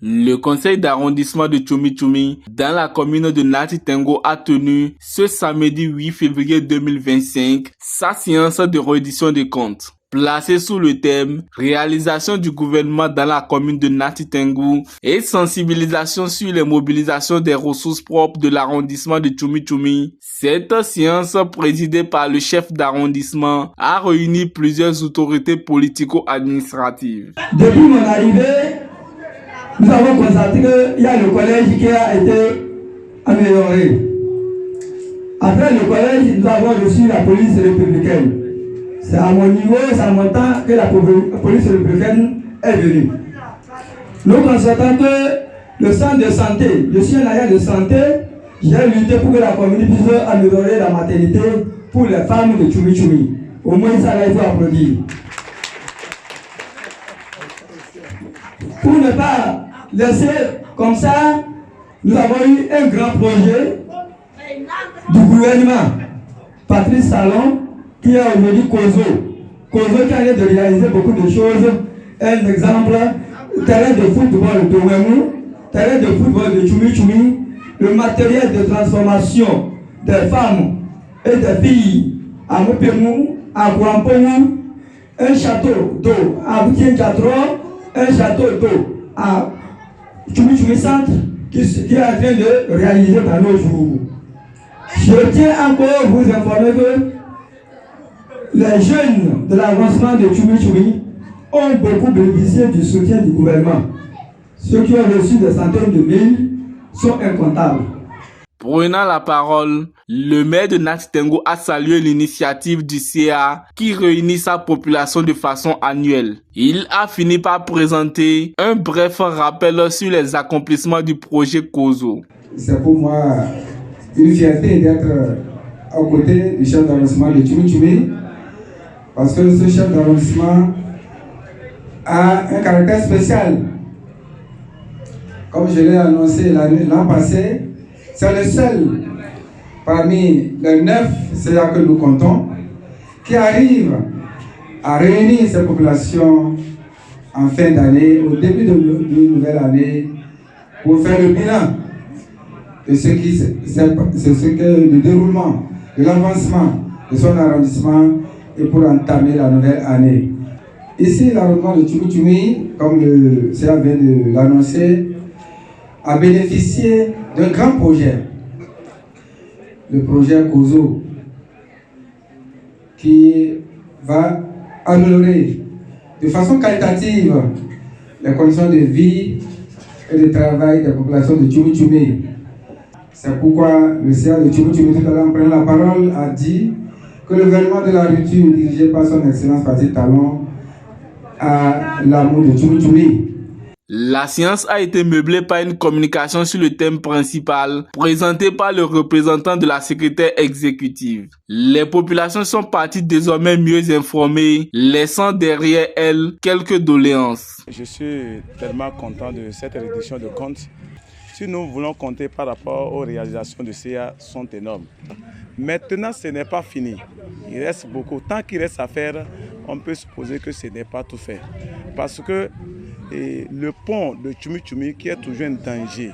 Le conseil d'arrondissement de Tchoumi-Tchoumi dans la commune de Nati Tengo a tenu ce samedi 8 février 2025 sa séance de reddition des comptes. Placée sous le thème « Réalisation du gouvernement dans la commune de Nati Tengo et sensibilisation sur les mobilisations des ressources propres de l'arrondissement de Tchoumi-Tchoumi », cette séance présidée par le chef d'arrondissement a réuni plusieurs autorités politico-administratives. Depuis mon arrivée, nous avons constaté qu'il y a le collège qui a été amélioré. Après le collège, nous avons reçu la police républicaine. C'est à mon niveau, c'est à mon temps que la police républicaine est venue. Nous constatons que le centre de santé, je suis un agent de santé, j'ai lutté pour que la communauté puisse améliorer la maternité pour les femmes de Tchoumi-Tchoumi. Au moins ça, là, il faut applaudir. Pour ne pas laisser comme ça, nous avons eu un grand projet du gouvernement. Patrice Talon, qui est aujourd'hui Kozo qui a de réaliser beaucoup de choses. Un exemple, terrain de football de Wemou, terrain de football de Tchoumi-Tchoumi, le matériel de transformation des femmes et des filles à Mopemou, à Guampomou, un château d'eau à Boutien-Diatro, un château d'eau à Tchoumi-Tchoumi Centre qui est en train de réaliser dans nos jours. Je tiens encore à vous informer que les jeunes de l'avancement de Tchoumi-Tchoumi ont beaucoup bénéficié du soutien du gouvernement. Ceux qui ont reçu des centaines de mille sont incomptables. Prenant la parole, le maire de Nati Tengo a salué l'initiative du CA qui réunit sa population de façon annuelle. Il a fini par présenter un bref rappel sur les accomplissements du projet Kozo. C'est pour moi une fierté d'être aux côtés du chef d'arrondissement de Tchoumi-Tchoumi parce que ce chef d'arrondissement a un caractère spécial. Comme je l'ai annoncé l'an passé, c'est le seul parmi les 9 CA que nous comptons qui arrive à réunir ces populations en fin d'année, au début d'une nouvelle année, pour faire le bilan de le déroulement, de l'avancement de son arrondissement et pour entamer la nouvelle année. Ici, l'arrondissement de Tchoumi-Tchoumi, comme le CA vient de l'annoncer, a bénéficié d'un grand projet, le projet Kozo, qui va améliorer de façon qualitative les conditions de vie et de travail des populations de Tchoumi-Tchoumi. C'est pourquoi le CA de Tchoumi-Tchoumi, tout à l'heure en prenant la parole, a dit que le gouvernement de la rupture dirigé par son excellence Patrice Talon a l'amour de Tchoumi-Tchoumi. La séance a été meublée par une communication sur le thème principal présenté par le représentant de la secrétaire exécutive. Les populations sont parties désormais mieux informées, laissant derrière elles quelques doléances. Je suis tellement content de cette reddition de comptes. Si nous voulons compter par rapport aux réalisations de CA, sont énormes. Maintenant, ce n'est pas fini. Il reste beaucoup. Tant qu'il reste à faire, on peut supposer que ce n'est pas tout fait. Parce que le pont de Tchoumi-Tchoumi qui est toujours un danger.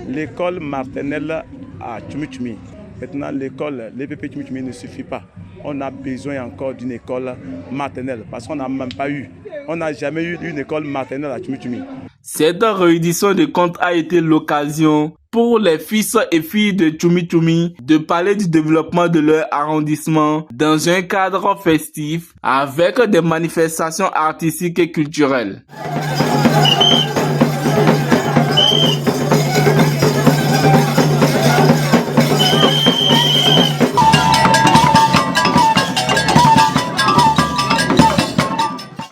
L'école maternelle à Tchoumi-Tchoumi. Maintenant, l'école, l'EPP Tchoumi-Tchoumi ne suffit pas. On a besoin encore d'une école maternelle parce qu'on n'a même pas eu. On n'a jamais eu une école maternelle à Tchoumi-Tchoumi. Cette réédition de comptes a été l'occasion pour les fils et filles de Tchoumi-Tchoumi de parler du développement de leur arrondissement dans un cadre festif avec des manifestations artistiques et culturelles.